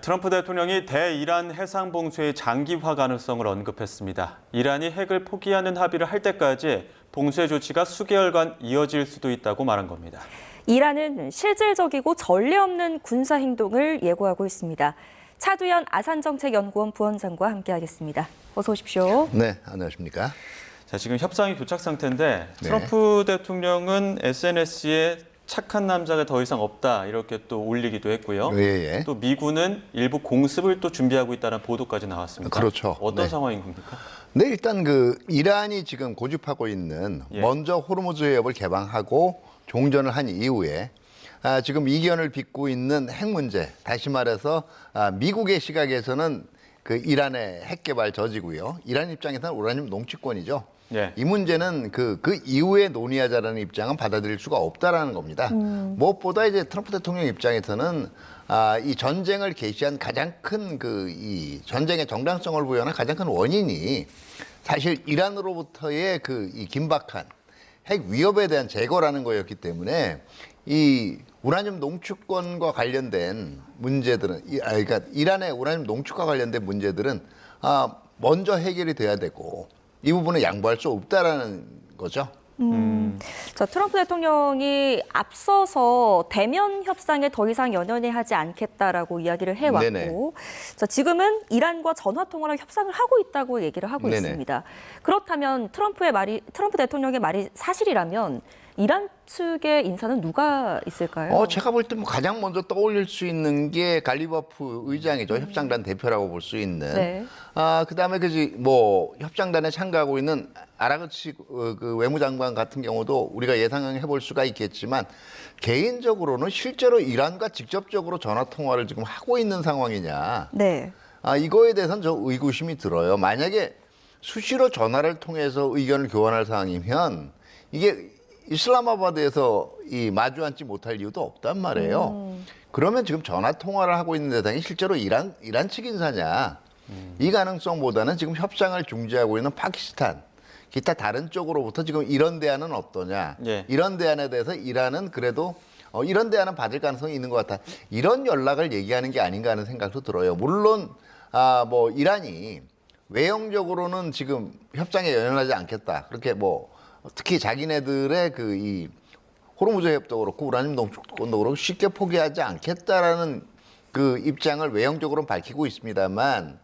트럼프 대통령이 대이란 해상 봉쇄의 장기화 가능성을 언급했습니다. 이란이 핵을 포기하는 합의를 할 때까지 봉쇄 조치가 수개월간 이어질 수도 있다고 말한 겁니다. 이란은 실질적이고 전례 없는 군사 행동을 예고하고 있습니다. 차두현 아산정책연구원 부원장과 함께하겠습니다. 어서 오십시오. 네, 안녕하십니까. 자, 지금 협상이 교착 상태인데 네. 트럼프 대통령은 SNS에 착한 남자가 더 이상 없다 이렇게 또 올리기도 했고요. 예. 또 미군은 일부 공습을 또 준비하고 있다는 보도까지 나왔습니다. 그렇죠. 어떤 네. 상황인 겁니까? 네, 일단 이란이 지금 고집하고 있는 먼저 호르무즈 해협을 개방하고 종전을 한 이후에 지금 이견을 빚고 있는 핵 문제, 다시 말해서 미국의 시각에서는 그 이란의 핵 개발 저지고요. 이란 입장에서는 우라늄 농취권이죠. 예. 이 문제는 그 이후에 논의하자라는 입장은 받아들일 수가 없다라는 겁니다. 무엇보다 이제 트럼프 대통령 입장에서는 이 전쟁을 개시한 가장 큰 이 전쟁의 정당성을 부여하는 가장 큰 원인이 사실 이란으로부터의 이 긴박한 핵 위협에 대한 제거라는 거였기 때문에 이 우라늄 농축권과 관련된 문제들은 그러니까 이란의 우라늄 농축과 관련된 문제들은 먼저 해결이 돼야 되고 이 부분은 양보할 수 없다라는 거죠. 자, 트럼프 대통령이 앞서서 대면 협상에 더 이상 연연해 하지 않겠다라고 이야기를 해왔고, 네네. 자, 지금은 이란과 전화 통화로 협상을 하고 있다고 얘기를 하고 네네. 있습니다. 그렇다면 트럼프 대통령의 말이 사실이라면 이란 측의 인사는 누가 있을까요? 제가 볼 때 가장 먼저 떠올릴 수 있는 게 갈리버프 의장이죠. 협상단 대표라고 볼 수 있는. 네. 그다음에 협상단에 참가하고 있는 아라그치 그 외무장관 같은 경우도 우리가 예상해 볼 수가 있겠지만 개인적으로는 실제로 이란과 직접적으로 전화 통화를 지금 하고 있는 상황이냐. 네. 이거에 대해서는 저 의구심이 들어요. 만약에 수시로 전화를 통해서 의견을 교환할 상황이면 이게 이슬라마바드에서 마주 앉지 못할 이유도 없단 말이에요. 그러면 지금 전화 통화를 하고 있는 대상이 실제로 이란 측 인사냐? 이 가능성보다는 지금 협상을 중지하고 있는 파키스탄, 기타 다른 쪽으로부터 지금 이런 대안은 어떠냐? 예. 이런 대안에 대해서 이란은 그래도 이런 대안은 받을 가능성이 있는 것 같아. 이런 연락을 얘기하는 게 아닌가 하는 생각도 들어요. 물론 이란이 외형적으로는 지금 협상에 연연하지 않겠다. 그렇게 특히 자기네들의 이 호르무즈 해협도 그렇고 우라늄 농축권도 그렇고 쉽게 포기하지 않겠다라는 그 입장을 외형적으로는 밝히고 있습니다만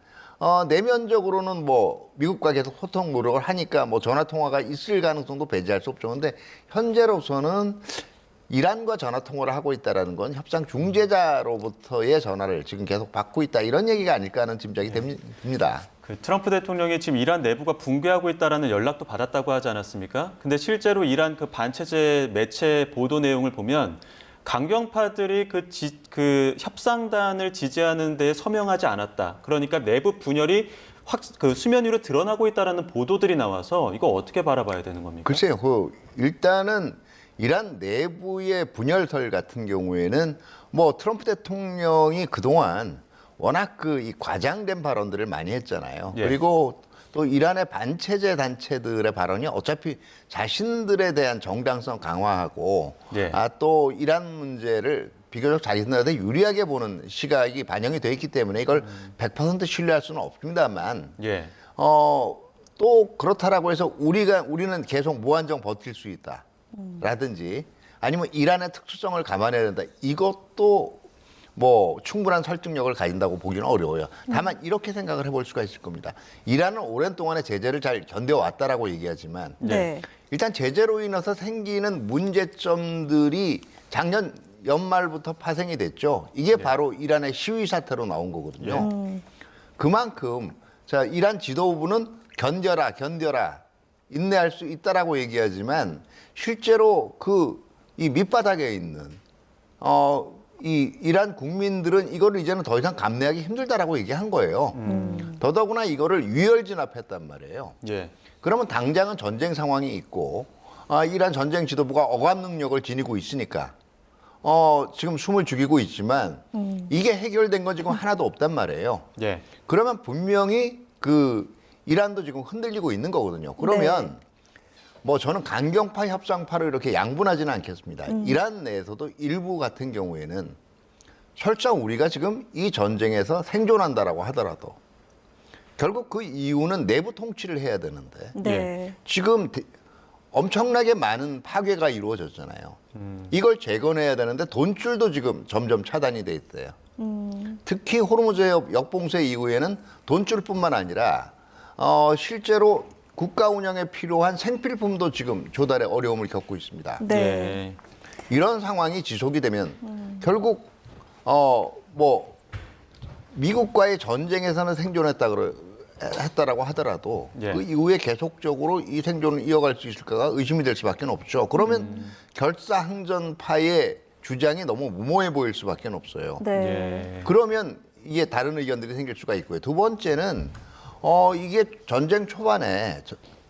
내면적으로는 미국과 계속 소통 노력을 하니까 전화 통화가 있을 가능성도 배제할 수 없죠. 근데 현재로서는 이란과 전화 통화를 하고 있다라는 건 협상 중재자로부터의 전화를 지금 계속 받고 있다 이런 얘기가 아닐까 하는 짐작이 듭니다. 트럼프 대통령이 지금 이란 내부가 붕괴하고 있다라는 연락도 받았다고 하지 않았습니까? 근데 실제로 이란 그 반체제 매체 보도 내용을 보면 강경파들이 그 협상단을 지지하는 데 서명하지 않았다. 그러니까 내부 분열이 수면 위로 드러나고 있다라는 보도들이 나와서 이거 어떻게 바라봐야 되는 겁니까? 글쎄요. 일단은 이란 내부의 분열설 같은 경우에는 트럼프 대통령이 그동안 워낙 이 과장된 발언들을 많이 했잖아요. 예. 그리고 또 이란의 반체제 단체들의 발언이 어차피 자신들에 대한 정당성 강화하고 예. 또 이란 문제를 비교적 자신들한테 유리하게 보는 시각이 반영이 돼 있기 때문에 이걸 100% 신뢰할 수는 없습니다만 예. 또 그렇다라고 해서 우리는 계속 무한정 버틸 수 있다. 라든지 아니면 이란의 특수성을 감안해야 된다. 이것도 충분한 설득력을 가진다고 보기는 어려워요. 다만 이렇게 생각을 해볼 수가 있을 겁니다. 이란은 오랜 동안의 제재를 잘 견뎌왔다라고 얘기하지만 네. 일단 제재로 인해서 생기는 문제점들이 작년 연말부터 파생이 됐죠. 이게 바로 이란의 시위 사태로 나온 거거든요. 그만큼 이란 지도부는 견뎌라 인내할 수 있다라고 얘기하지만 실제로 이 밑바닥에 있는 이 이란 국민들은 이거를 이제는 더 이상 감내하기 힘들다라고 얘기한 거예요. 더더구나 이거를 유혈진압했단 말이에요. 예. 그러면 당장은 전쟁 상황이 있고 이란 전쟁 지도부가 억압 능력을 지니고 있으니까 지금 숨을 죽이고 있지만 이게 해결된 건 지금 하나도 없단 말이에요. 예. 그러면 분명히 이란도 지금 흔들리고 있는 거거든요. 그러면 저는 강경파 협상파를 이렇게 양분하지는 않겠습니다. 이란 내에서도 일부 같은 경우에는 설령 우리가 지금 이 전쟁에서 생존한다라고 하더라도 결국 그 이유는 내부 통치를 해야 되는데 네. 지금 엄청나게 많은 파괴가 이루어졌잖아요. 이걸 재건해야 되는데 돈줄도 지금 점점 차단이 돼 있어요. 특히 호르무즈 역봉쇄 이후에는 돈줄뿐만 아니라 실제로 국가 운영에 필요한 생필품도 지금 조달에 어려움을 겪고 있습니다. 네. 예. 이런 상황이 지속이 되면 결국 뭐 미국과의 전쟁에서는 했다라고 하더라도 예. 그 이후에 계속적으로 이 생존을 이어갈 수 있을까가 의심이 될 수밖에 없죠. 그러면 결사항전파의 주장이 너무 무모해 보일 수밖에 없어요. 네. 예. 그러면 이게 다른 의견들이 생길 수가 있고요. 두 번째는 이게 전쟁 초반에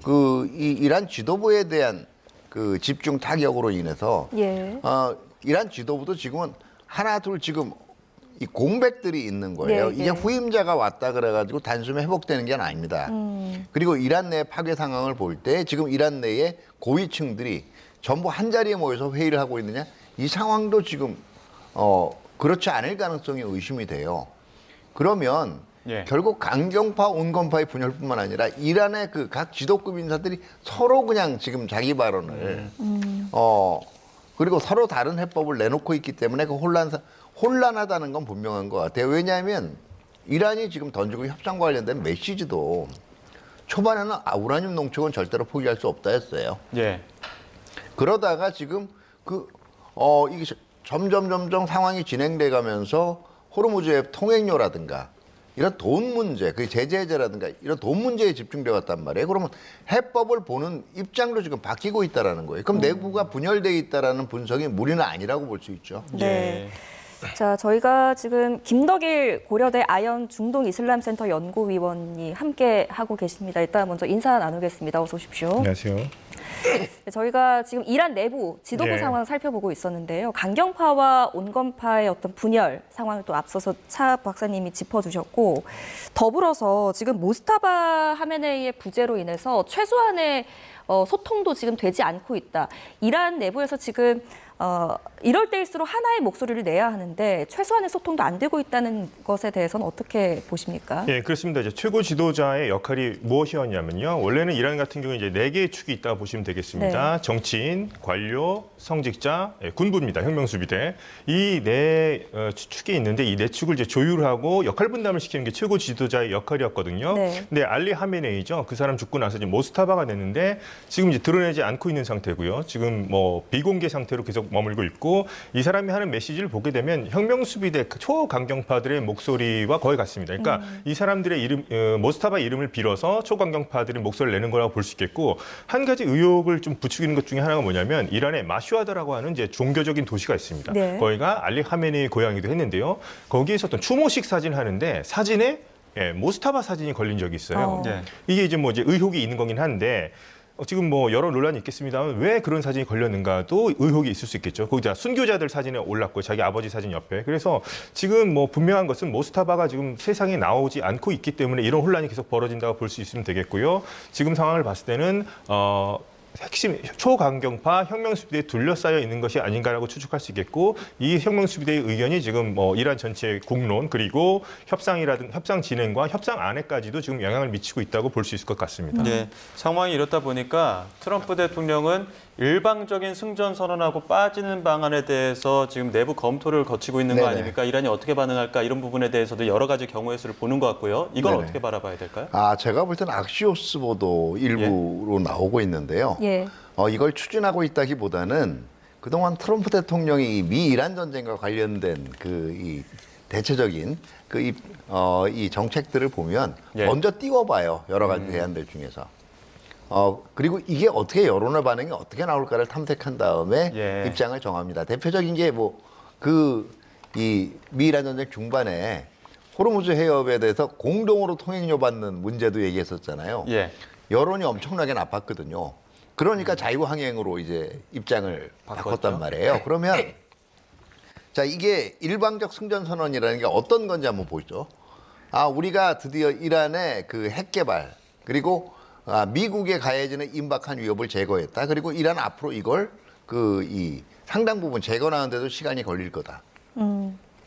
이 이란 지도부에 대한 그 집중 타격으로 인해서 예. 이란 지도부도 지금은 하나 둘 지금 이 공백들이 있는 거예요. 네, 이게 네. 후임자가 왔다 그래가지고 단숨에 회복되는 게 아닙니다. 그리고 이란 내 파괴 상황을 볼 때 지금 이란 내의 고위층들이 전부 한 자리에 모여서 회의를 하고 있느냐 이 상황도 지금 그렇지 않을 가능성이 의심이 돼요. 그러면 예. 결국 강경파, 온건파의 분열뿐만 아니라 이란의 그 각 지도급 인사들이 서로 그냥 지금 자기 발언을 그리고 서로 다른 해법을 내놓고 있기 때문에 그 혼란하다는 건 분명한 것 같아요. 왜냐하면 이란이 지금 던지고 협상과 관련된 메시지도 초반에는 우라늄 농축은 절대로 포기할 수 없다 했어요. 예. 그러다가 지금 이게 점점 상황이 진행돼 가면서 호르무즈의 통행료라든가 이런 돈 문제, 그 제재 해제라든가 이런 돈 문제에 집중돼 왔단 말이에요. 그러면 해법을 보는 입장도 지금 바뀌고 있다라는 거예요. 그럼 내부가 분열돼 있다라는 분석이 무리는 아니라고 볼 수 있죠. 네. 자, 저희가 지금 김덕일 고려대 아연 중동 이슬람센터 연구위원이 함께 하고 계십니다. 일단 먼저 인사 나누겠습니다. 어서 오십시오. 안녕하세요. 네, 저희가 지금 이란 내부 지도부 네. 상황 살펴보고 있었는데요. 강경파와 온건파의 어떤 분열 상황을 또 앞서서 차 박사님이 짚어주셨고 더불어서 지금 모스타바 하메네이의 부재로 인해서 최소한의 소통도 지금 되지 않고 있다. 이란 내부에서 지금 이럴 때일수록 하나의 목소리를 내야 하는데 최소한의 소통도 안 되고 있다는 것에 대해서는 어떻게 보십니까? 예, 그렇습니다. 이제 최고 지도자의 역할이 무엇이었냐면요. 원래는 이란 같은 경우에 이제 4개의 축이 있다고 보시면 되겠습니다. 네. 정치인, 관료, 성직자, 군부입니다. 혁명수비대. 이 네 축이 있는데 이 네 축을 이제 조율하고 역할 분담을 시키는 게 최고 지도자의 역할이었거든요. 네. 근데 알리 하메네이죠. 그 사람 죽고 나서 이제 모스타바가 됐는데 지금 이제 드러내지 않고 있는 상태고요. 지금 뭐 비공개 상태로 계속 머물고 있고 이 사람이 하는 메시지를 보게 되면 혁명수비대 초강경파들의 목소리와 거의 같습니다. 그러니까 이 사람들의 모스타바 이름을 빌어서 초강경파들이 목소리를 내는 거라고 볼 수 있겠고 한 가지 의혹을 좀 부추기는 것 중에 하나가 뭐냐면 이란의 마슈아드라고 하는 이제 종교적인 도시가 있습니다. 네. 거기가 알리 하메네이 고향이기도 했는데요. 거기에서 어떤 추모식 사진을 하는데 사진에 모스타바 사진이 걸린 적이 있어요. 네. 이게 이제 뭐 이제 의혹이 있는 거긴 한데 지금 뭐 여러 논란이 있겠습니다만 왜 그런 사진이 걸렸는가도 의혹이 있을 수 있겠죠. 거기다 순교자들 사진에 올랐고 자기 아버지 사진 옆에. 그래서 지금 뭐 분명한 것은 모스타바가 지금 세상에 나오지 않고 있기 때문에 이런 혼란이 계속 벌어진다고 볼 수 있으면 되겠고요. 지금 상황을 봤을 때는 핵심 초강경파 혁명수비대에 둘러싸여 있는 것이 아닌가라고 추측할 수 있겠고 이 혁명수비대의 의견이 지금 뭐 이란 전체의 국론 그리고 협상이라든 협상 진행과 협상 안에까지도 지금 영향을 미치고 있다고 볼 수 있을 것 같습니다. 네, 상황이 이렇다 보니까 트럼프 대통령은 일방적인 승전 선언하고 빠지는 방안에 대해서 지금 내부 검토를 거치고 있는 거 네네. 아닙니까? 이란이 어떻게 반응할까 이런 부분에 대해서도 여러 가지 경우의 수를 보는 것 같고요. 이건 네네. 어떻게 바라봐야 될까요? 제가 볼 때는 악시오스 보도 일부로 나오고 있는데요. 예. 이걸 추진하고 있다기보다는 그동안 트럼프 대통령이 이 미 이란 전쟁과 관련된 이 대체적인 이 정책들을 보면 예. 먼저 띄워봐요. 여러 가지 대안들 중에서. 그리고 이게 어떻게 여론의 반응이 어떻게 나올까를 탐색한 다음에 예. 입장을 정합니다. 대표적인 게 이 미 이란 전쟁 중반에 호르무즈 해협에 대해서 공동으로 통행료 받는 문제도 얘기했었잖아요. 예. 여론이 엄청나게 나빴거든요. 그러니까 자유항행으로 이제 입장을 바꿨단 말이에요. 그러면 자 이게 일방적 승전선언이라는 게 어떤 건지 한번 보죠. 우리가 드디어 이란의 그 핵 개발 그리고 미국에 가해지는 임박한 위협을 제거했다. 그리고 이란 앞으로 이걸 이 상당 부분 재건하는데도 시간이 걸릴 거다.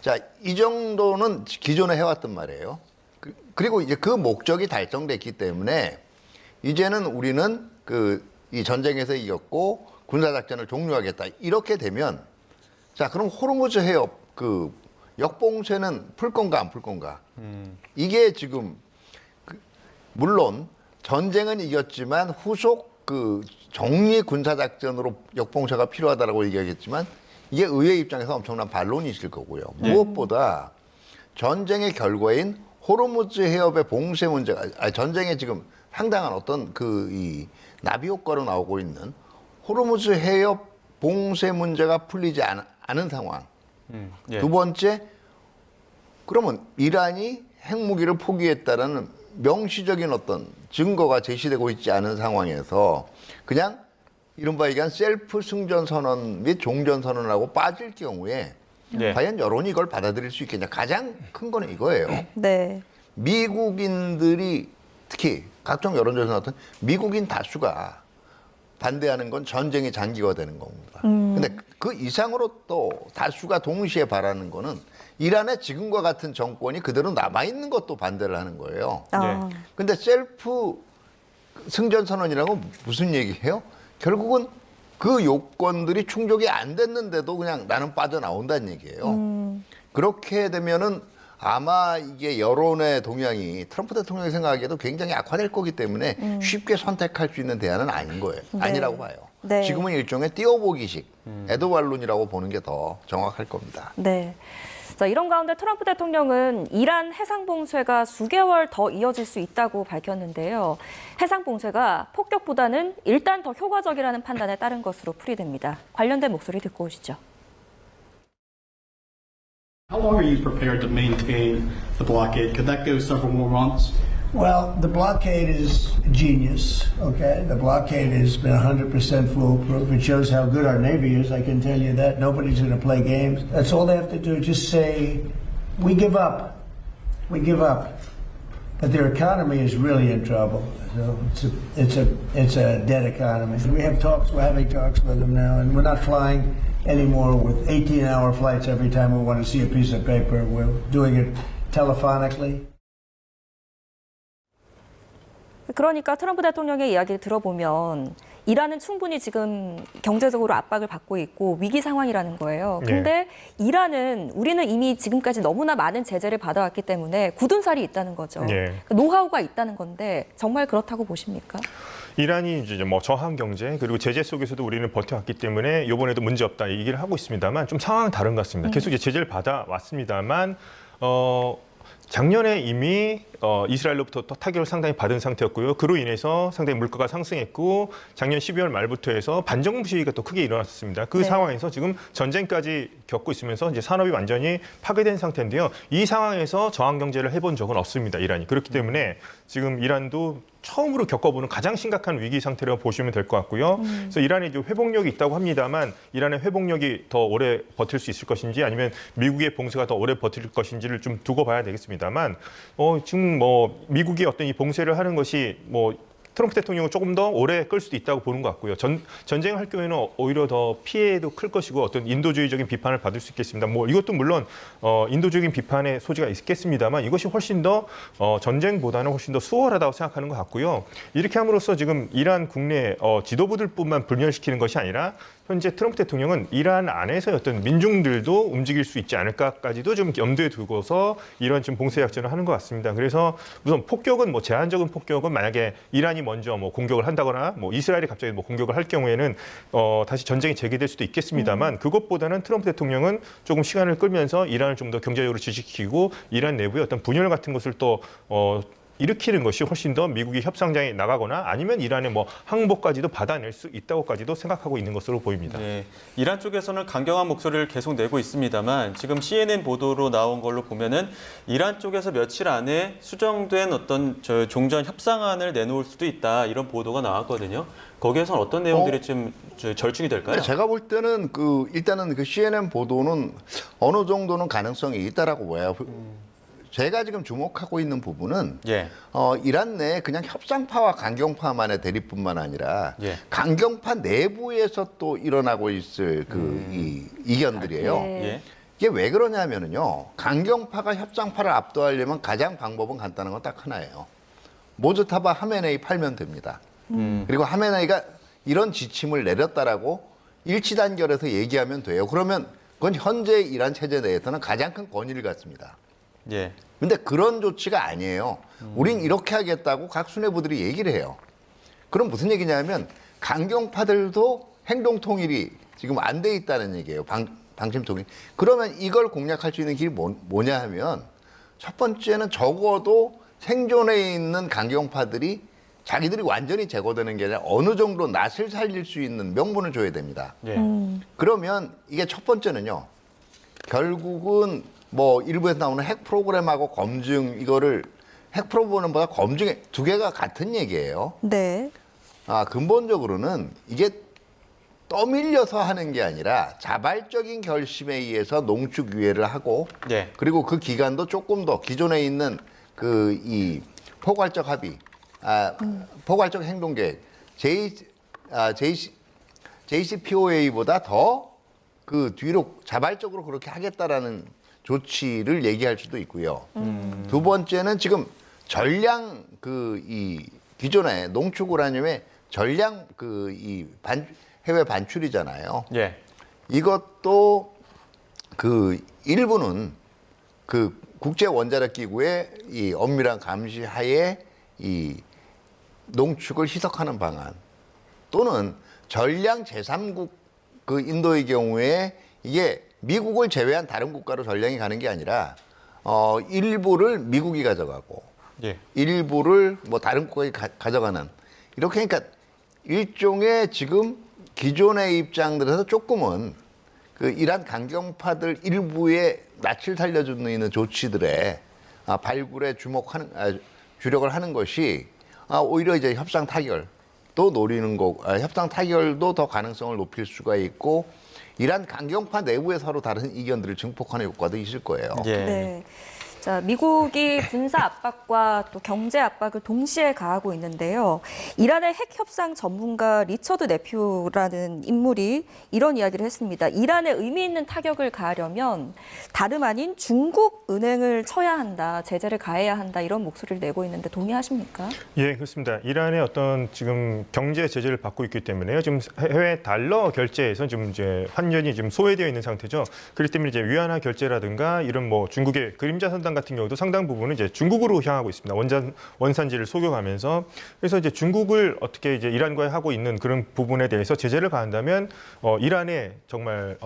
자, 이 정도는 기존에 해왔단 말이에요. 그리고 이제 그 목적이 달성됐기 때문에 이제는 우리는 이 전쟁에서 이겼고 군사작전을 종료하겠다. 이렇게 되면 자, 그럼 호르무즈 해협 역봉쇄는 풀 건가 안 풀 건가? 이게 지금 물론 전쟁은 이겼지만 후속 정리 군사작전으로 역봉쇄가 필요하다라고 얘기하겠지만 이게 의회 입장에서 엄청난 반론이 있을 거고요. 무엇보다 전쟁의 결과인 호르무즈 해협의 봉쇄 문제가 전쟁에 지금 상당한 어떤 이 나비 효과로 나오고 있는 호르무즈 해협 봉쇄 문제가 풀리지 않은 상황. 예. 두 번째, 그러면 이란이 핵무기를 포기했다라는 명시적인 어떤 증거가 제시되고 있지 않은 상황에서 그냥 이른바 얘기한 셀프 승전 선언 및 종전 선언하고 빠질 경우에 네. 과연 여론이 이걸 받아들일 수 있겠냐. 가장 큰 거는 이거예요. 네. 미국인들이 특히 각종 여론조사 같은 미국인 다수가 반대하는 건 전쟁이 장기화되는 겁니다. 근데 그 이상으로 또 다수가 동시에 바라는 거는 이란의 지금과 같은 정권이 그대로 남아있는 것도 반대를 하는 거예요. 아, 근데 셀프 승전 선언이라고 무슨 얘기예요? 결국은 그 요건들이 충족이 안 됐는데도 그냥 나는 빠져나온다는 얘기예요. 그렇게 되면은 아마 이게 여론의 동향이 트럼프 대통령이 생각하기에도 굉장히 악화될 거기 때문에 쉽게 선택할 수 있는 대안은 아닌 거예요. 네. 아니라고 봐요. 네. 지금은 일종의 띄워보기식 에드왈론이라고 보는 게 더 정확할 겁니다. 네. 자, 이런 가운데 트럼프 대통령은 이란 해상 봉쇄가 수개월 더 이어질 수 있다고 밝혔는데요. 해상 봉쇄가 폭격보다는 일단 더 효과적이라는 판단에 따른 것으로 풀이됩니다. 관련된 목소리 듣고 오시죠. How long are you prepared to maintain the blockade? Could that go several more months? Well, the blockade is genius, okay? The blockade has been 100% foolproof. It shows how good our Navy is, I can tell you that. Nobody's going to play games. That's all they have to do, just say, we give up. We give up. But their economy is really in trouble. So it's a dead economy. We have talks, we're having talks with them now, and we're not flying anymore with 18-hour flights every time we want to see a piece of paper. We're doing it telephonically. 그러니까 트럼프 대통령의 이야기를 들어보면 이란은 충분히 지금 경제적으로 압박을 받고 있고 위기 상황이라는 거예요. 근데 이란은 우리는 이미 지금까지 너무나 많은 제재를 받아왔기 때문에 굳은 살이 있다는 거죠. 노하우가 있다는 건데 정말 그렇다고 보십니까? 이란이 이제 뭐 저항 경제 그리고 제재 속에서도 우리는 버텨왔기 때문에 이번에도 문제 없다 이 얘기를 하고 있습니다만 좀 상황은 다른 것 같습니다. 계속 이제 제재를 받아왔습니다만 작년에 이미 이스라엘로부터 타격을 상당히 받은 상태였고요. 그로 인해서 상당히 물가가 상승했고 작년 12월 말부터 해서 반정부 시위가 또 크게 일어났습니다. 그 상황에서 지금 전쟁까지 겪고 있으면서 이제 산업이 완전히 파괴된 상태인데요. 이 상황에서 저항 경제를 해본 적은 없습니다. 이란이. 그렇기 때문에 지금 이란도 처음으로 겪어보는 가장 심각한 위기 상태라고 보시면 될 것 같고요. 그래서 이란에 이제 회복력이 있다고 합니다만 이란의 회복력이 더 오래 버틸 수 있을 것인지 아니면 미국의 봉쇄가 더 오래 버틸 것인지를 좀 두고 봐야 되겠습니다만 지금 뭐 미국이 어떤 이 봉쇄를 하는 것이 뭐 트럼프 대통령은 조금 더 오래 끌 수도 있다고 보는 것 같고요. 전쟁을 할 경우에는 오히려 더 피해도 클 것이고 어떤 인도주의적인 비판을 받을 수 있겠습니다. 뭐 이것도 물론 인도적인 비판의 소지가 있겠습니다만 이것이 훨씬 더 전쟁보다는 훨씬 더 수월하다고 생각하는 것 같고요. 이렇게 함으로써 지금 이란 국내 지도부들뿐만 불멸시키는 것이 아니라 현재 트럼프 대통령은 이란 안에서 어떤 민중들도 움직일 수 있지 않을까까지도 좀 염두에 두고서 이런 지금 봉쇄 작전을 하는 것 같습니다. 그래서 우선 폭격은 뭐 제한적인 폭격은 만약에 이란이 먼저 뭐 공격을 한다거나 뭐 이스라엘이 갑자기 뭐 공격을 할 경우에는 다시 전쟁이 재개될 수도 있겠습니다만 그것보다는 트럼프 대통령은 조금 시간을 끌면서 이란을 좀 더 경제적으로 지지시키고 이란 내부의 어떤 분열 같은 것을 또 일으키는 것이 훨씬 더 미국이 협상장에 나가거나 아니면 이란의 뭐 항복까지도 받아낼 수 있다고까지도 생각하고 있는 것으로 보입니다. 네, 이란 쪽에서는 강경한 목소리를 계속 내고 있습니다만 지금 CNN 보도로 나온 걸로 보면은 이란 쪽에서 며칠 안에 수정된 어떤 종전 협상안을 내놓을 수도 있다 이런 보도가 나왔거든요. 거기에서는 어떤 내용들이 좀 절충이 될까요? 제가 볼 때는 일단은 그 CNN 보도는 어느 정도는 가능성이 있다라고 봐요. 제가 지금 주목하고 있는 부분은 이란 내에 그냥 협상파와 강경파만의 대립뿐만 아니라 강경파 내부에서 또 일어나고 있을 이 이견들이에요. 이게 왜 그러냐면은요. 강경파가 협상파를 압도하려면 가장 방법은 간단한 건 딱 하나예요. 모즈타바 하메네이 팔면 됩니다. 그리고 하메네이가 이런 지침을 내렸다라고 일치단결해서 얘기하면 돼요. 그러면 그건 현재 이란 체제 내에서는 가장 큰 권위를 갖습니다. 예. 근데 그런 조치가 아니에요. 우린 이렇게 하겠다고 각 수뇌부들이 얘기를 해요. 그럼 무슨 얘기냐면 강경파들도 행동 통일이 지금 안 돼 있다는 얘기예요. 방침 통일. 그러면 이걸 공략할 수 있는 길이 뭐냐 하면 첫 번째는 적어도 생존해 있는 강경파들이 자기들이 완전히 제거되는 게 아니라 어느 정도 낯을 살릴 수 있는 명분을 줘야 됩니다. 예. 그러면 이게 첫 번째는요. 결국은 뭐 일부에서 나오는 핵 프로그램하고 검증 이거를 핵 프로그램보다 검증의 두 개가 같은 얘기예요. 네. 근본적으로는 이게 떠밀려서 하는 게 아니라 자발적인 결심에 의해서 농축 유예를 하고 예. 그리고 그 기간도 조금 더 기존에 있는 그 이 포괄적 합의, 포괄적 행동 계획, JCPOA보다 더 그 뒤로 자발적으로 그렇게 하겠다라는 조치를 얘기할 수도 있고요. 두 번째는 지금 전량 그 이 기존의 농축 우라늄의 전량 그 이 해외 반출이잖아요. 예. 이것도 그 일부는 그 국제 원자력 기구의 이 엄밀한 감시 하에 이 농축을 희석하는 방안 또는 전량 제3국 그 인도의 경우에 이게 미국을 제외한 다른 국가로 전량이 가는 게 아니라 일부를 미국이 가져가고 예. 일부를 뭐 다른 국가에 가져가는 이렇게 그러니까 일종의 지금 기존의 입장들에서 조금은 그 이란 강경파들 일부의 낯을 살려주는 조치들에 발굴에 주력을 하는 것이 오히려 이제 협상 타결도 노리는 거, 협상 타결도 더 가능성을 높일 수가 있고 이란 강경파 내부에 서로 다른 이견들을 증폭하는 효과도 있을 거예요. 예. 네. 자, 미국이 군사 압박과 또 경제 압박을 동시에 가하고 있는데요. 이란의 핵 협상 전문가 리처드 네퓨라는 인물이 이런 이야기를 했습니다. 이란에 의미 있는 타격을 가하려면 다름 아닌 중국 은행을 쳐야 한다, 제재를 가해야 한다 이런 목소리를 내고 있는데 동의하십니까? 예, 그렇습니다. 이란의 어떤 지금 경제 제재를 받고 있기 때문에요. 지금 해외 달러 결제에서 지금 이제 환전이 지금 소외되어 있는 상태죠. 그렇기 때문에 이제 위안화 결제라든가 이런 뭐 중국의 그림자 선당 같은 경우도 상당 부분은 이제 중국으로 향하고 있습니다. 원산지를 속여가면서 그래서 이제 중국을 어떻게 이제 이란과 하고 있는 그런 부분에 대해서 제재를 가한다면 이란의 정말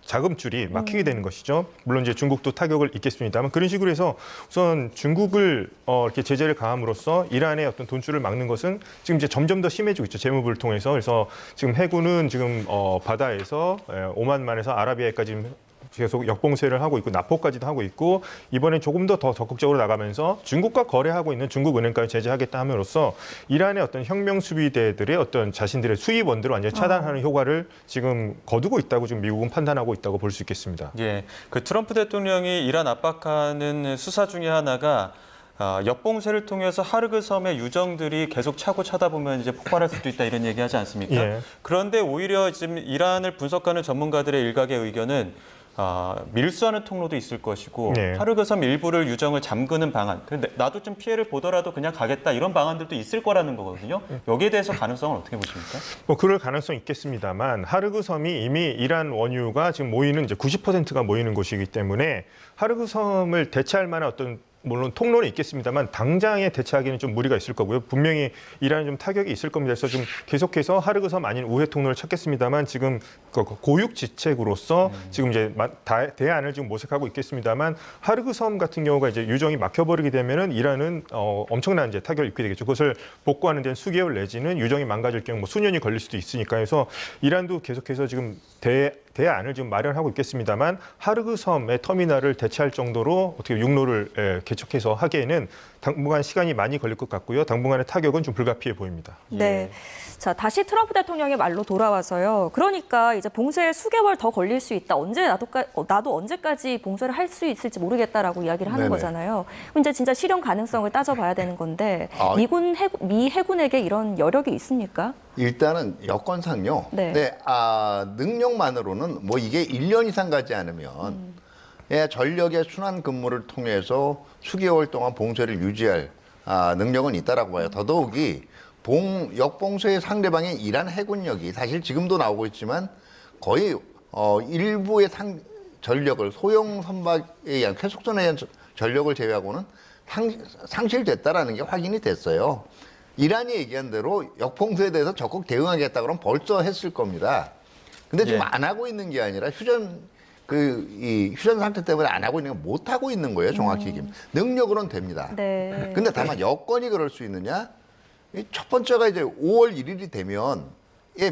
자금줄이 막히게 되는 것이죠. 물론 이제 중국도 타격을 입겠습니다만 그런 식으로 해서 우선 중국을 이렇게 제재를 가함으로써 이란의 어떤 돈줄을 막는 것은 지금 이제 점점 더 심해지고 있죠. 재무부를 통해서 그래서 지금 해군은 지금 바다에서 오만만에서 아라비아까지 계속 역봉쇄를 하고 있고 납포까지도 하고 있고 이번에 조금 더 적극적으로 나가면서 중국과 거래하고 있는 중국은행까지 제재하겠다 함으로써 이란의 어떤 혁명 수비대들의 어떤 자신들의 수입원들을 완전히 차단하는 효과를 지금 거두고 있다고 지금 미국은 판단하고 있다고 볼 수 있겠습니다. 예. 그 트럼프 대통령이 이란 압박하는 수사 중에 하나가 역봉쇄를 통해서 하르그 섬의 유정들이 계속 차고 차다 보면 이제 폭발할 수도 있다 이런 얘기하지 않습니까? 예. 그런데 오히려 지금 이란을 분석하는 전문가들의 일각의 의견은 밀수하는 통로도 있을 것이고 네. 하르그 섬 일부를 유정을 잠그는 방안. 근데 나도 좀 피해를 보더라도 그냥 가겠다 이런 방안들도 있을 거라는 거거든요. 여기에 대해서 가능성은 어떻게 보십니까? 뭐 그럴 가능성이 있겠습니다만 하르그 섬이 이미 이란 원유가 지금 모이는 이제 90%가 모이는 곳이기 때문에 하르그 섬을 대체할 만한 어떤 물론 통로는 있겠습니다만 당장에 대체하기는 좀 무리가 있을 거고요. 분명히 이란에 좀 타격이 있을 겁니다. 그래서 좀 계속해서 하르그 섬 아닌 우회 통로를 찾겠습니다만 지금 고육지책으로서 지금 이제 대안을 지금 모색하고 있겠습니다만 하르그 섬 같은 경우가 이제 유정이 막혀버리게 되면은 이란은 엄청난 이제 타격을 입게 되겠죠. 그것을 복구하는 데는 수개월 내지는 유정이 망가질 경우 뭐 수년이 걸릴 수도 있으니까 해서 이란도 계속해서 지금 대안을 지금 마련하고 있겠습니다만 하르그 섬의 터미널을 대체할 정도로 어떻게 육로를 개척해서 하기에는 당분간 시간이 많이 걸릴 것 같고요. 당분간의 타격은 좀 불가피해 보입니다. 네. 자, 다시 트럼프 대통령의 말로 돌아와서요. 그러니까 이제 봉쇄에 수개월 더 걸릴 수 있다. 나도 언제까지 봉쇄를 할 수 있을지 모르겠다라고 이야기를 하는 네네. 거잖아요. 그럼 이제 진짜 실현 가능성을 따져봐야 되는 건데 미 해군에게 이런 여력이 있습니까? 일단은 여건상요. 네. 네, 능력만으로는 뭐 이게 1년 이상 가지 않으면 전력의 순환 근무를 통해서 수개월 동안 봉쇄를 유지할 능력은 있다라고 봐요. 더더욱이 역봉쇄의 상대방의 이란 해군력이 사실 지금도 나오고 있지만 거의 일부의 전력을 소형 선박에 의한 쾌속선에 의한 전력을 제외하고는 상실됐다라는 게 확인이 됐어요. 이란이 얘기한 대로 역봉쇄에 대해서 적극 대응하겠다 그러면 벌써 했을 겁니다. 근데 지금 예. 안 하고 있는 게 아니라 이 휴전 상태 때문에 안 하고 있는 건 못 하고 있는 거예요. 정확히 얘기하면 능력으로는 됩니다. 네. 근데 다만 여건이 그럴 수 있느냐? 이 첫 번째가 이제 5월 1일이 되면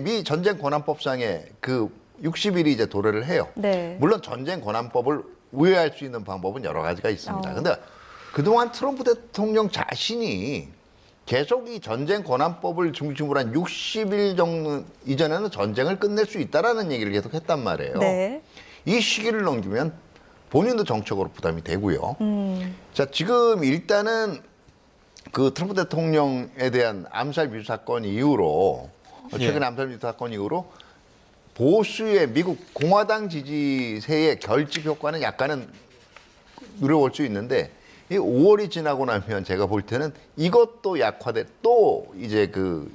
미 전쟁 권한법상에 그 60일이 이제 도래를 해요. 네. 물론 전쟁 권한법을 우회할 수 있는 방법은 여러 가지가 있습니다. 근데 그동안 트럼프 대통령 자신이 계속 이 전쟁 권한법을 중심으로 한 60일 정도 이전에는 전쟁을 끝낼 수 있다라는 얘기를 계속 했단 말이에요. 네. 이 시기를 넘기면 본인도 정책으로 부담이 되고요. 자, 지금 일단은 그 트럼프 대통령에 대한 암살 미수 사건 이후로 최근 암살 미수 사건 이후로 보수의 미국 공화당 지지세의 결집 효과는 약간은 누려볼 수 있는데 이 5월이 지나고 나면 제가 볼 때는 이것도 약화돼 또 이제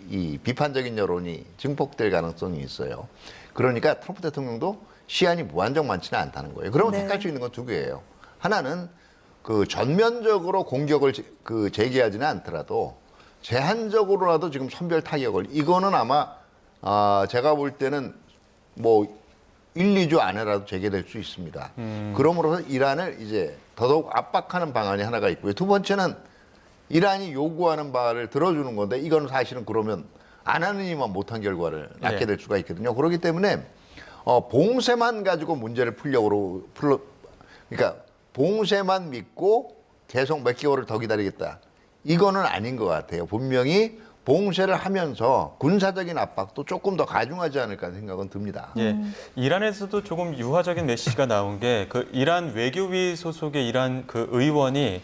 이 비판적인 여론이 증폭될 가능성이 있어요. 그러니까 트럼프 대통령도 시한이 무한정 많지는 않다는 거예요. 그러면 네. 택할 수 있는 건 두 개예요. 하나는 그 전면적으로 공격을 제기하지는 않더라도 제한적으로라도 지금 선별 타격을 이거는 아마 제가 볼 때는 뭐 1, 2주 안에라도 재개될 수 있습니다. 그러므로서 이란을 이제 더더욱 압박하는 방안이 하나가 있고요. 두 번째는 이란이 요구하는 바를 들어주는 건데 이건 사실은 그러면 안 하는 이만 못한 결과를 낳게 될 수가 있거든요. 그렇기 때문에 봉쇄만 가지고 문제를 그러니까 봉쇄만 믿고 계속 몇 개월을 더 기다리겠다. 이거는 아닌 것 같아요. 분명히 봉쇄를 하면서 군사적인 압박도 조금 더 가중하지 않을까 하는 생각은 듭니다. 예, 이란에서도 조금 유화적인 메시지가 나온 게 그 이란 외교위 소속의 이란 그 의원이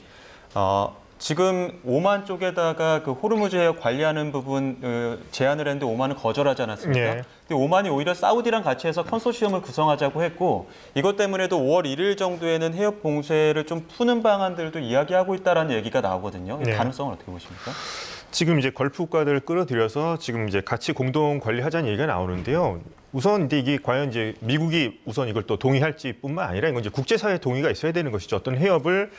지금 오만 쪽에다가 그 호르무즈 해역 관리하는 부분 제안을 했는데 오만은 거절하지 않았습니까? 예. 근데 오만이 오히려 사우디랑 같이 해서 컨소시엄을 구성하자고 했고 이것 때문에도 5월 1일 정도에는 해역 봉쇄를 좀 푸는 방안들도 이야기하고 있다라는 얘기가 나오거든요. 이 네. 가능성을 어떻게 보십니까? 지금 이제 걸프 국가들을 끌어들여서 지금 이제 같이 공동 관리하자는 얘기가 나오는데요. 우선 근데 이게 과연 이제 미국이 우선 이걸 또 동의할지뿐만 아니라 이건 이제 국제사회 동의가 있어야 되는 것이죠. 어떤 해협을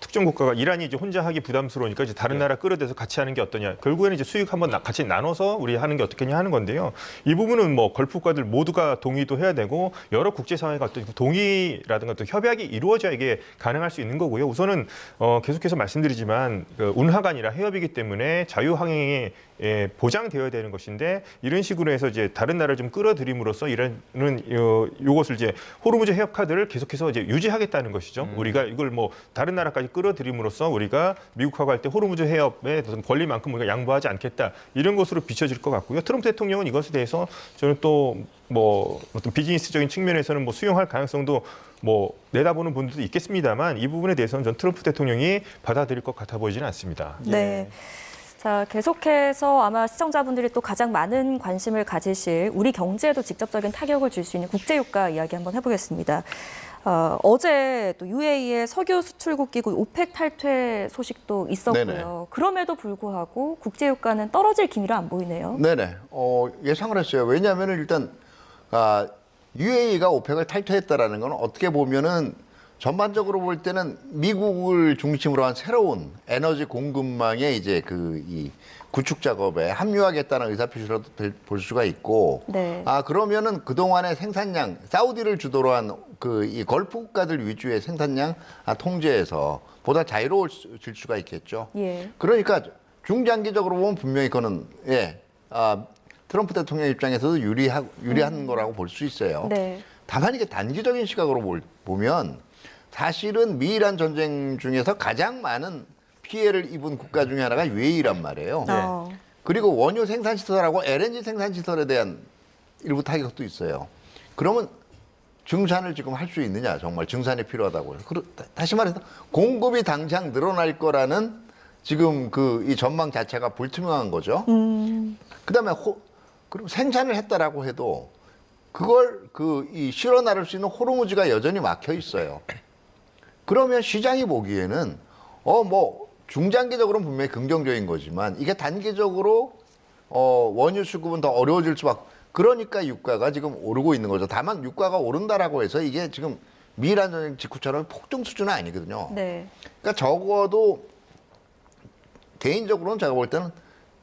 특정 국가가 이란이 이제 혼자 하기 부담스러우니까 이제 다른 나라 끌어들여서 같이 하는 게 어떠냐. 결국에는 이제 수익 한번 같이 나눠서 우리 하는 게 어떻겠냐 하는 건데요. 이 부분은 뭐 걸프 국가들 모두가 동의도 해야 되고 여러 국제사회가 어떤 동의라든가 또 협약이 이루어져야 이게 가능할 수 있는 거고요. 우선은 계속해서 말씀드리지만 그 운하가 아니라 해협이기 때문에 자유항행에 보장되어야 되는 것인데 이런 식으로 해서 이제 다른 나라를 좀 끌어들임으로써 이란은 요것을 이제 호르무즈 해협 카드를 계속해서 이제 유지하겠다는 것이죠. 우리가 이걸 뭐 다른 나라까지 끌어들임으로써 우리가 미국하고 할 때 호르무즈 해협의 어떤 권리만큼 우리가 양보하지 않겠다 이런 것으로 비춰질 것 같고요. 트럼프 대통령은 이것에 대해서 저는 또 뭐 어떤 비즈니스적인 측면에서는 뭐 수용할 가능성도 뭐 내다보는 분들도 있겠습니다만 이 부분에 대해서는 전 트럼프 대통령이 받아들일 것 같아 보이지는 않습니다. 네. 자, 계속해서 아마 시청자분들이 또 가장 많은 관심을 가지실 우리 경제에도 직접적인 타격을 줄 수 있는 국제유가 이야기 한번 해보겠습니다. 어제 또 UAE의 석유 수출국 기구 오펙 탈퇴 소식도 있었고요. 네네. 그럼에도 불구하고 국제유가는 떨어질 기미가 안 보이네요. 네네. 예상을 했어요. 왜냐하면 일단 UAE가 오펙을 탈퇴했다라는 건 어떻게 보면은 전반적으로 볼 때는 미국을 중심으로 한 새로운 에너지 공급망에 이제 이 구축 작업에 합류하겠다는 의사표시라도 볼 수가 있고, 네. 그러면은 그동안의 생산량, 사우디를 주도로 한 이 걸프 국가들 위주의 생산량 통제에서 보다 자유로워질 수가 있겠죠. 예. 그러니까 중장기적으로 보면 분명히 그거는 트럼프 대통령 입장에서도 유리한 거라고 볼 수 있어요. 네. 다만 이게 단기적인 시각으로 보면 사실은 미이란 전쟁 중에서 가장 많은 피해를 입은 국가 중에 하나가 UAE란 말이에요. 그리고 원유 생산시설하고 LNG 생산시설에 대한 일부 타격도 있어요. 그러면 증산을 지금 할 수 있느냐, 정말 증산이 필요하다고요. 다시 말해서 공급이 당장 늘어날 거라는 지금 이 전망 자체가 불투명한 거죠. 그다음에 그럼 생산을 했다라고 해도 그걸 이 실어 나를 수 있는 호르무즈가 여전히 막혀 있어요. 그러면 시장이 보기에는 뭐 중장기적으로는 분명히 긍정적인 거지만 이게 단기적으로 원유 수급은 더 어려워질 수밖에. 그러니까 유가가 지금 오르고 있는 거죠. 다만 유가가 오른다라고 해서 이게 지금 미이란 전쟁 직후처럼 폭등 수준은 아니거든요. 네. 그러니까 적어도 개인적으로는 제가 볼 때는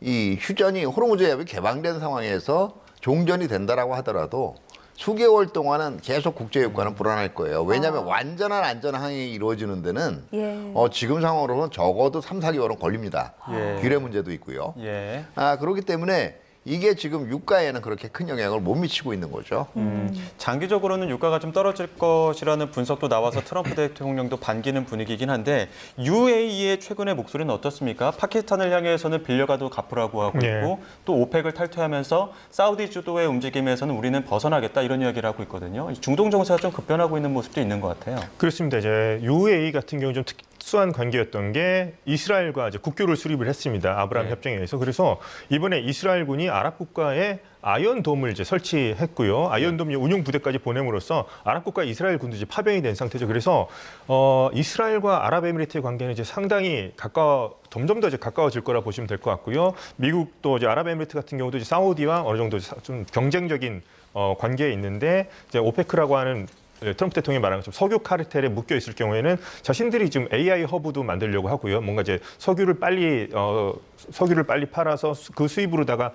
이 휴전이 호르무즈 해협이 개방된 상황에서 종전이 된다라고 하더라도 수개월 동안은 계속 국제 유가는 불안할 거예요. 왜냐하면 완전한 안전항이 이루어지는 데는 예. 지금 상황으로는 적어도 3, 4개월은 걸립니다. 예. 규례 문제도 있고요. 예. 그렇기 때문에 이게 지금 유가에는 그렇게 큰 영향을 못 미치고 있는 거죠. 장기적으로는 유가가 좀 떨어질 것이라는 분석도 나와서 트럼프 대통령도 반기는 분위기긴 한데 UAE의 최근의 목소리는 어떻습니까? 파키스탄을 향해서는 빌려가도 갚으라고 하고 예. 있고 또 오펙을 탈퇴하면서 사우디 주도의 움직임에서는 우리는 벗어나겠다 이런 이야기를 하고 있거든요. 중동 정세가 좀 급변하고 있는 모습도 있는 것 같아요. 그렇습니다. 이제 UAE 같은 경우 좀 특수한 관계였던 게 이스라엘과 이제 국교를 수립을 했습니다. 아브라함 네. 협정에 의해서. 그래서 이번에 이스라엘군이 아랍 국가에 아이언돔을 이제 설치했고요. 아이언돔 운용 부대까지 보냄으로써 아랍 국가 이스라엘 군도 이제 파병이 된 상태죠. 그래서 이스라엘과 아랍에미리트의 관계는 이제 상당히 점점 더 이제 가까워질 거라 보시면 될 것 같고요. 미국도 이제 아랍에미리트 같은 경우도 이제 사우디와 어느 정도 좀 경쟁적인 관계에 있는데 이제 오페크라고 하는 트럼프 대통령이 말한 것처럼 석유 카르텔에 묶여 있을 경우에는 자신들이 지금 AI 허브도 만들려고 하고요. 뭔가 이제 석유를 빨리 팔아서 그 수입으로다가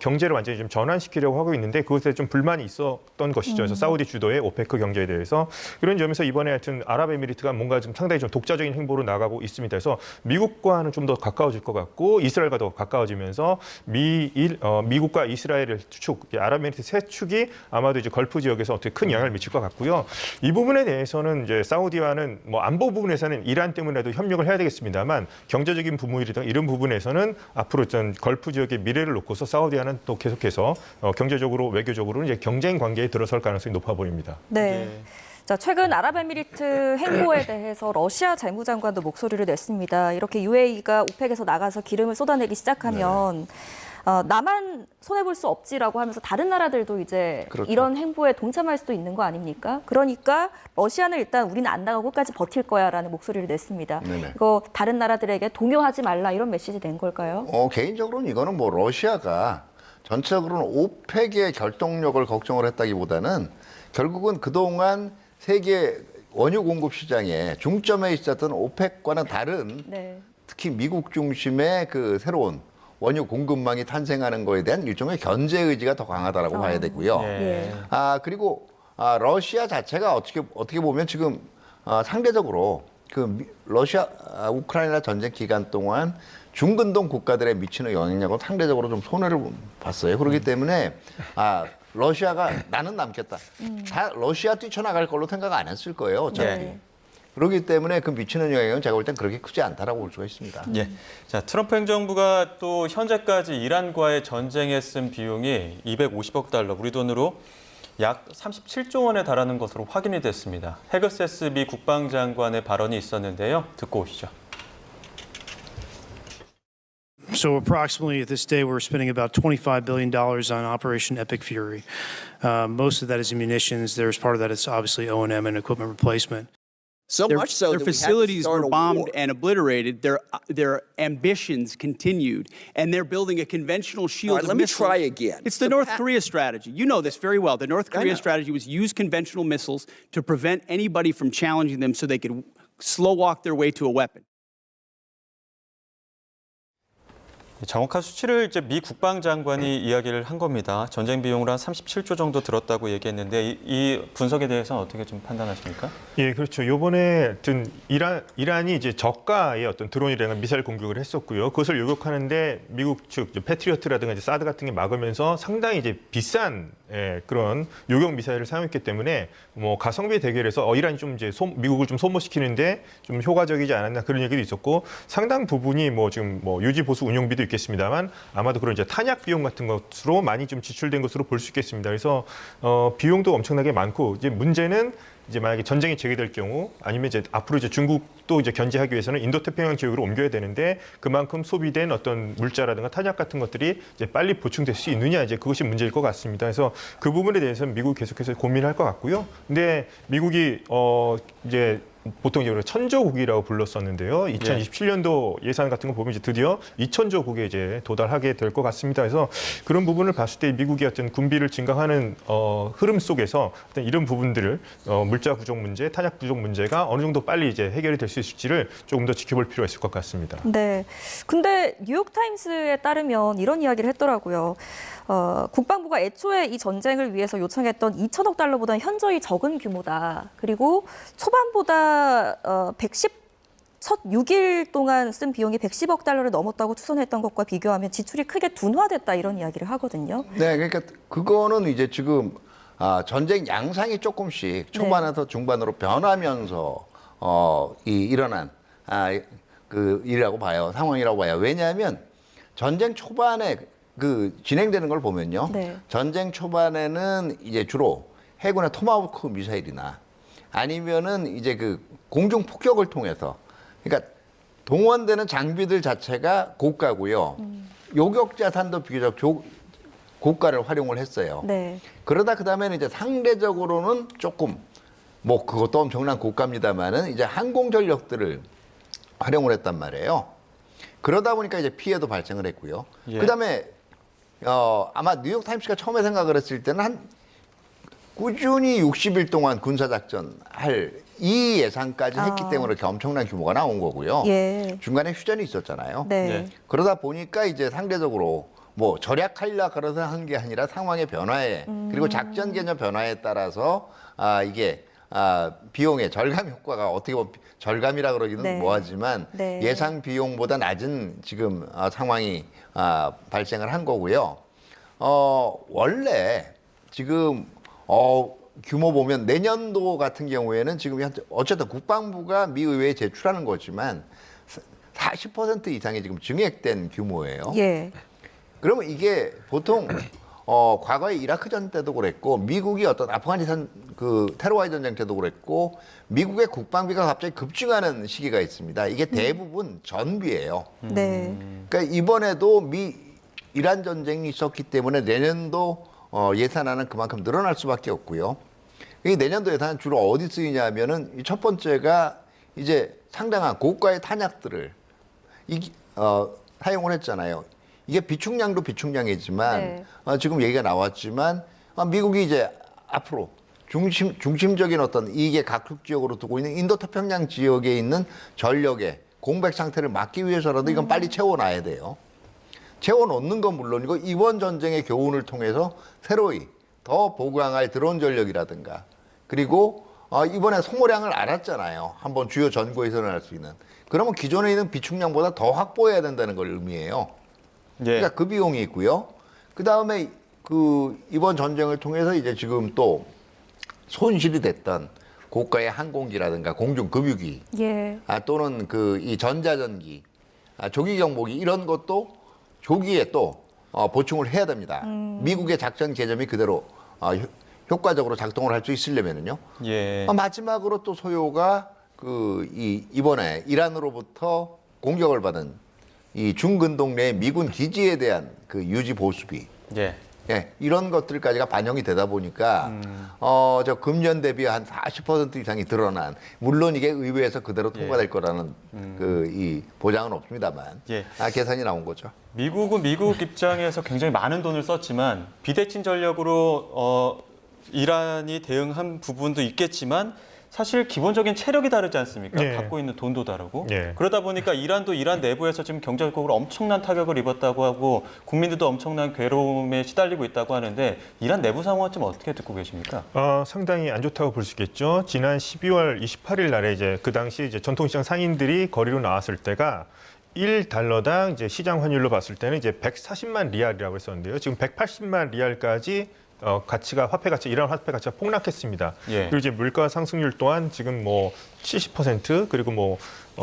경제를 완전히 좀 전환시키려고 하고 있는데 그것에 좀 불만이 있었던 것이죠. 그래서 사우디 주도의 오페크 경제에 대해서 그런 점에서 이번에 하여튼 아랍에미리트가 뭔가 좀 상당히 좀 독자적인 행보로 나가고 있습니다. 그래서 미국과는 좀 더 가까워질 것 같고 이스라엘과 더 가까워지면서 미국과 이스라엘의 축, 아랍에미리트 세 축이 아마도 이제 걸프 지역에서 어떻게 큰 영향을 미칠 것 같고요. 이 부분에 대해서는 이제 사우디와는 뭐 안보 부분에서는 이란 때문에도 협력을 해야 되겠습니다만 경제적인 부분이든 이런 부분에서는 앞으로 전 걸프 지역의 미래를 놓고서 사우디와는 또 계속해서 경제적으로 외교적으로 이제 경쟁 관계에 들어설 가능성이 높아 보입니다. 네. 자, 최근 아랍에미리트 행보에 대해서 러시아 재무장관도 목소리를 냈습니다. 이렇게 UAE가 오펙에서 나가서 기름을 쏟아내기 시작하면 나만 손해볼 수 없지라고 하면서 다른 나라들도 이제 그렇죠. 이런 행보에 동참할 수도 있는 거 아닙니까? 그러니까 러시아는 일단 우리는 안 나가고 끝까지 버틸 거야라는 목소리를 냈습니다. 네네. 이거 다른 나라들에게 동요하지 말라 이런 메시지 낸 걸까요? 개인적으로는 이거는 뭐 러시아가 전체적으로는 오펙의 결동력을 걱정을 했다기보다는 결국은 그동안 세계 원유 공급 시장에 중점에 있었던 오펙과는 다른 네. 특히 미국 중심의 그 새로운 원유 공급망이 탄생하는 거에 대한 일종의 견제 의지가 더 강하다라고 봐야 되고요. 예. 그리고 러시아 자체가 어떻게 보면 지금 상대적으로 러시아 우크라이나 전쟁 기간 동안 중근동 국가들에 미치는 영향력은 상대적으로 좀 손해를 봤어요. 그렇기 때문에 러시아가 나는 남겠다. 다 러시아 뛰쳐나갈 걸로 생각 안 했을 거예요. 어차피. 네. 그렇기 때문에 그 미치는 영향은 제가 볼 땐 그렇게 크지 않다라고 볼 수가 있습니다. 예. 자, 트럼프 행정부가 또 현재까지 이란과의 전쟁에 쓴 비용이 250억 달러, 우리 돈으로 약 37조 원에 달하는 것으로 확인이 됐습니다. 헤그세스 미 국방장관의 발언이 있었는데요. 듣고 오시죠. So approximately at this day, we're spending about $25 billion on Operation Epic Fury. Most of that is munitions. There's part of that is obviously O&M and equipment replacement. So much so their that we had to facilities start were a bombed war. and obliterated. Their ambitions continued, and they're building a conventional shield. All right, of let me missiles. try again. It's the North Korea strategy. You know this very well. The North I Korea know. strategy was use conventional missiles to prevent anybody from challenging them, so they could slow walk their way to a weapon. 정확한 수치를 이제 미 국방장관이 이야기를 한 겁니다. 전쟁 비용으로 한 37조 정도 들었다고 얘기했는데 이 분석에 대해서는 어떻게 좀 판단하십니까? 예, 그렇죠. 요번에 이란이 이제 저가의 어떤 드론이라는 미사일 공격을 했었고요. 그것을 요격하는데 미국 측 패트리어트라든가 이제 사드 같은 게 막으면서 상당히 이제 비싼 그런 요격 미사일을 사용했기 때문에 뭐 가성비 대결에서 이란이 좀 이제 미국을 좀 소모시키는데 좀 효과적이지 않았나 그런 얘기도 있었고 상당 부분이 뭐 지금 뭐 유지 보수 운용비도 있겠습니다만 아마도 그런 이제 탄약 비용 같은 것으로 많이 좀 지출된 것으로 볼 수 있겠습니다. 그래서 비용도 엄청나게 많고 이제 문제는 이제 만약에 전쟁이 재개될 경우 아니면 이제 앞으로 이제 중국도 이제 견제하기 위해서는 인도태평양 지역으로 옮겨야 되는데 그만큼 소비된 어떤 물자라든가 탄약 같은 것들이 이제 빨리 보충될 수 있느냐 이제 그것이 문제일 것 같습니다. 그래서 그 부분에 대해서는 미국이 계속해서 고민할 것 같고요. 근데 미국이 이제 보통 이제 천조국이라고 불렀었는데요. 2027년도 예산 같은 거 보면 이제 드디어 2,000조국에 이제 도달하게 될 것 같습니다. 그래서 그런 부분을 봤을 때 미국이 어떤 군비를 증강하는 흐름 속에서 어떤 이런 부분들을 물자 부족 문제, 탄약 부족 문제가 어느 정도 빨리 이제 해결이 될 수 있을지를 조금 더 지켜볼 필요가 있을 것 같습니다. 네. 근데 뉴욕타임스에 따르면 이런 이야기를 했더라고요. 국방부가 애초에 이 전쟁을 위해서 요청했던 2천억 달러보다는 현저히 적은 규모다. 그리고 초반보다 첫 6일 동안 쓴 비용이 110억 달러를 넘었다고 추산했던 것과 비교하면 지출이 크게 둔화됐다 이런 이야기를 하거든요. 네, 그러니까 그거는 이제 지금 전쟁 양상이 조금씩 초반에서 중반으로 변하면서 일어난 그 일이라고 봐요. 상황이라고 봐요. 왜냐하면 전쟁 초반에 그 진행되는 걸 보면요. 네. 전쟁 초반에는 이제 주로 해군의 토마호크 미사일이나 아니면은 이제 그 공중 폭격을 통해서 그러니까 동원되는 장비들 자체가 고가고요. 요격 자산도 비교적 고가를 활용을 했어요. 네. 그러다 그다음에는 이제 상대적으로는 조금 뭐 그것도 엄청난 고가입니다만은 이제 항공 전력들을 활용을 했단 말이에요. 그러다 보니까 이제 피해도 발생을 했고요. 예. 그다음에 아마 뉴욕 타임스가 처음에 생각을 했을 때는 한 꾸준히 60일 동안 군사작전 할 이 예상까지 했기 때문에 이렇게 엄청난 규모가 나온 거고요. 예. 중간에 휴전이 있었잖아요. 네. 네. 그러다 보니까 이제 상대적으로 뭐 절약하려 그래서 한 게 아니라 상황의 변화에 그리고 작전 개념 변화에 따라서 이게 비용의 절감 효과가 어떻게 보면 절감이라 그러기는 네. 뭐하지만 네. 예상 비용보다 낮은 지금 상황이 발생을 한 거고요. 원래 지금 규모 보면 내년도 같은 경우에는 지금 어쨌든 국방부가 미 의회에 제출하는 거지만 40% 이상이 지금 증액된 규모예요. 예. 그러면 이게 보통 과거에 이라크전 때도 그랬고 미국이 어떤 아프가니스탄 그 테러와의 전쟁 때도 그랬고 미국의 국방비가 갑자기 급증하는 시기가 있습니다. 이게 대부분 전비예요. 네. 그러니까 이번에도 미 이란 전쟁이 있었기 때문에 내년도 예산안은 그만큼 늘어날 수밖에 없고요. 이 내년도 예산은 주로 어디 쓰이냐면은 첫 번째가 이제 상당한 고가의 탄약들을 사용을 했잖아요. 이게 비축량도 비축량이지만 네. 지금 얘기가 나왔지만 미국이 이제 앞으로 중심적인 어떤 이익의 각축 지역으로 두고 있는 인도태평양 지역에 있는 전력의 공백 상태를 막기 위해서라도 이건 빨리 채워놔야 돼요. 채워놓는 건 물론이고 이번 전쟁의 교훈을 통해서 새로이 더 보강할 드론 전력이라든가 그리고 이번에 소모량을 알았잖아요. 한번 주요 전구에서는 할 수 있는. 그러면 기존에 있는 비축량보다 더 확보해야 된다는 걸 의미해요. 예. 그러니까 그 비용이 있고요. 그 다음에 이번 전쟁을 통해서 이제 지금 또 손실이 됐던 고가의 항공기라든가 공중급유기 예. 또는 이 전자전기, 조기 경보기 이런 것도 조기에 또 보충을 해야 됩니다. 미국의 작전 개념이 그대로 효과적으로 작동을 할 수 있으려면은요. 예. 마지막으로 또 소요가 이번에 이란으로부터 공격을 받은 이 중근동 내 미군 기지에 대한 그 유지 보수비. 예. 예, 이런 것들까지가 반영이 되다 보니까 저 금년 대비 한 40% 이상이 드러난 물론 이게 의회에서 그대로 통과될 거라는 이 보장은 없습니다만 예. 계산이 나온 거죠. 미국은 미국 입장에서 굉장히 많은 돈을 썼지만 비대칭 전력으로 이란이 대응한 부분도 있겠지만 사실 기본적인 체력이 다르지 않습니까? 예. 갖고 있는 돈도 다르고. 예. 그러다 보니까 이란도 이란 내부에서 지금 경제적으로 엄청난 타격을 입었다고 하고 국민들도 엄청난 괴로움에 시달리고 있다고 하는데 이란 내부 상황은 좀 어떻게 듣고 계십니까? 상당히 안 좋다고 볼 수 있겠죠. 지난 12월 28일 날에 이제 그 당시 이제 전통시장 상인들이 거리로 나왔을 때가 1달러당 이제 시장 환율로 봤을 때는 이제 140만 리알이라고 했었는데요. 지금 180만 리알까지 가치가 화폐 가치 이란 화폐 가치가 폭락했습니다. 예. 그리고 이제 물가 상승률 또한 지금 뭐 70% 그리고 뭐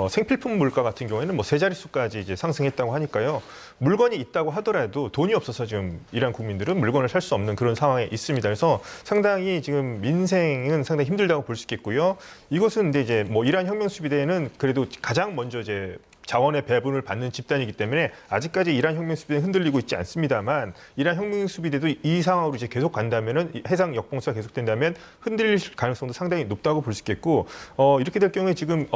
생필품 물가 같은 경우에는 뭐 세 자릿수까지 이제 상승했다고 하니까요. 물건이 있다고 하더라도 돈이 없어서 지금 이란 국민들은 물건을 살 수 없는 그런 상황에 있습니다. 그래서 상당히 지금 민생은 상당히 힘들다고 볼 수 있겠고요. 이것은 근데 이제 뭐 이란 혁명수비대는 그래도 가장 먼저 이제 자원의 배분을 받는 집단이기 때문에 아직까지 이란 혁명수비대는 흔들리고 있지 않습니다만 이란 혁명수비대도 이 상황으로 이제 계속 간다면은 해상 역봉수가 계속된다면 흔들릴 가능성도 상당히 높다고 볼 수 있겠고 이렇게 될 경우에 지금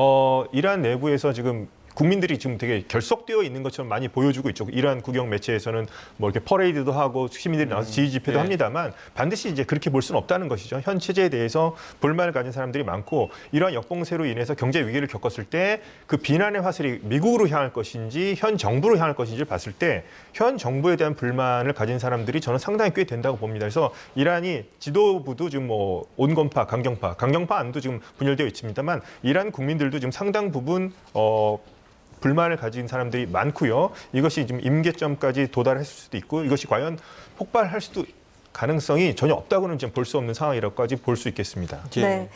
이란 내부에서 지금 국민들이 지금 되게 결속되어 있는 것처럼 많이 보여주고 있죠. 이란 국영 매체에서는 뭐 이렇게 퍼레이드도 하고 시민들이 나와서 지지 집회도 합니다만 반드시 이제 그렇게 볼 수는 없다는 것이죠. 현 체제에 대해서 불만을 가진 사람들이 많고 이러한 역봉쇄로 인해서 경제 위기를 겪었을 때 그 비난의 화살이 미국으로 향할 것인지 현 정부로 향할 것인지를 봤을 때 현 정부에 대한 불만을 가진 사람들이 저는 상당히 꽤 된다고 봅니다. 그래서 이란이 지도부도 지금 뭐 온건파, 강경파 안도 지금 분열되어 있습니다만 이란 국민들도 지금 상당 부분 불만을 가진 사람들이 많고요. 이것이 지금 임계점까지 도달했을 수도 있고 이것이 과연 폭발할 수도 가능성이 전혀 없다고는 지금 볼 수 없는 상황이라고까지 볼 수 있겠습니다. 네.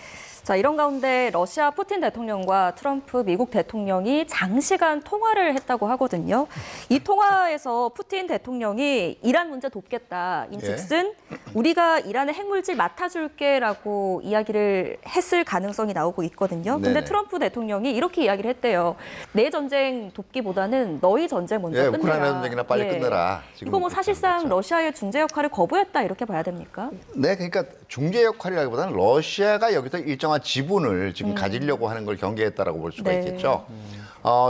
자, 이런 가운데 러시아 푸틴 대통령과 트럼프 미국 대통령이 장시간 통화를 했다고 하거든요. 이 통화에서 푸틴 대통령이 이란 문제 돕겠다. 인즉슨 우리가 이란의 핵물질 맡아줄게라고 이야기를 했을 가능성이 나오고 있거든요. 근데 네네. 트럼프 대통령이 이렇게 이야기를 했대요. 내 전쟁 돕기보다는 너희 전쟁 먼저 끝내라. 우크라이나 전쟁이나 빨리 끝내라. 지금 이거 뭐 그렇게 사실상 하는 거죠. 러시아의 중재 역할을 거부했다 이렇게 봐야 됩니까? 네, 그러니까 중재 역할이라기보다는 러시아가 여기서 일정한 지분을 지금 가지려고 하는 걸 경계했다라고 볼 수가 네. 있겠죠.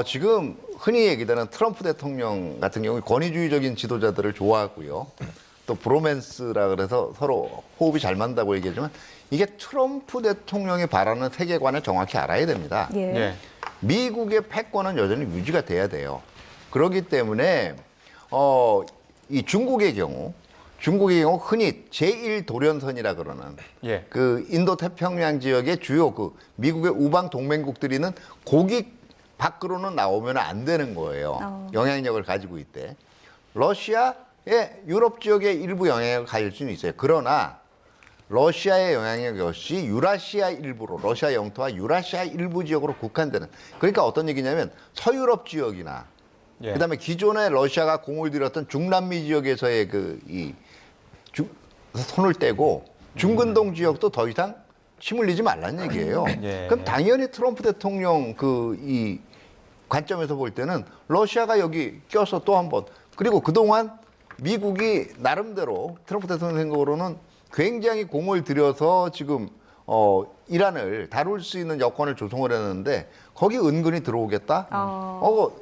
지금 흔히 얘기되는 트럼프 대통령 같은 경우 권위주의적인 지도자들을 좋아하고요. 또 브로맨스라 그래서 서로 호흡이 잘 맞는다고 얘기하지만 이게 트럼프 대통령이 바라는 세계관을 정확히 알아야 됩니다. 예. 예. 미국의 패권은 여전히 유지가 돼야 돼요. 그렇기 때문에 이 중국의 경우 흔히 제1도련선이라 그러는 예. 그 인도 태평양 지역의 주요 그 미국의 우방 동맹국들이는 고기 밖으로는 나오면 안 되는 거예요. 영향력을 가지고 있대. 러시아의 유럽 지역의 일부 영향력을 가질 수는 있어요. 그러나 러시아의 영향력 역시 유라시아 일부로 러시아 영토와 유라시아 일부 지역으로 국한되는. 그러니까 어떤 얘기냐면 서유럽 지역이나 예. 그다음에 기존에 러시아가 공을 들였던 중남미 지역에서의 손을 떼고 중근동 지역도 더 이상 힘을 내지 말라는 얘기예요. 예. 그럼 당연히 트럼프 대통령 이 관점에서 볼 때는 러시아가 여기 껴서 또 한 번 그리고 그동안 미국이 나름대로 트럼프 대통령 생각으로는 굉장히 공을 들여서 지금 이란을 다룰 수 있는 여건을 조성을 했는데 거기 은근히 들어오겠다?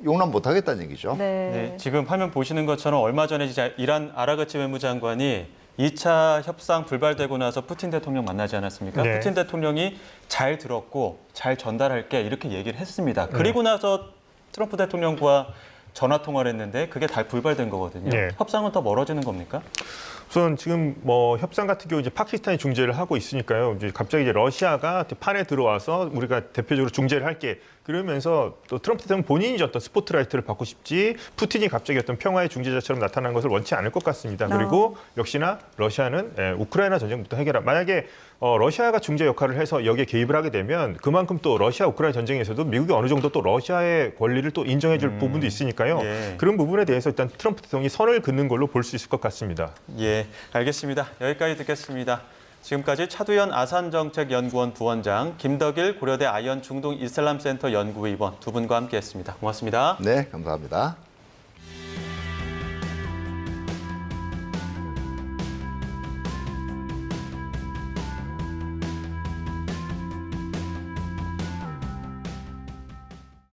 용납 못하겠다는 얘기죠. 네, 지금 화면 보시는 것처럼 얼마 전에 이제 이란 아라그치 외무장관이 2차 협상 불발되고 나서 푸틴 대통령 만나지 않았습니까? 네. 푸틴 대통령이 잘 들었고 잘 전달할게 이렇게 얘기를 했습니다. 그리고 나서 트럼프 대통령과 전화 통화를 했는데 그게 다 불발된 거거든요. 네. 협상은 더 멀어지는 겁니까? 우선 지금 뭐 협상 같은 경우 이제 파키스탄이 중재를 하고 있으니까요. 이제 갑자기 이제 러시아가 판에 들어와서 우리가 대표적으로 중재를 할게. 그러면서 또 트럼프 대통령 본인이 어떤 스포트라이트를 받고 싶지 푸틴이 갑자기 어떤 평화의 중재자처럼 나타난 것을 원치 않을 것 같습니다. 그리고 역시나 러시아는 우크라이나 전쟁부터 해결한. 만약에 러시아가 중재 역할을 해서 여기에 개입을 하게 되면 그만큼 또 러시아 우크라이나 전쟁에서도 미국이 어느 정도 또 러시아의 권리를 또 인정해 줄 부분도 있으니까요. 예. 그런 부분에 대해서 일단 트럼프 대통령이 선을 긋는 걸로 볼 수 있을 것 같습니다. 예, 알겠습니다. 여기까지 듣겠습니다. 지금까지 차두현 아산정책연구원 부원장, 김덕일 고려대 아연 중동 이슬람센터 연구위원 두 분과 함께했습니다. 고맙습니다. 네, 감사합니다.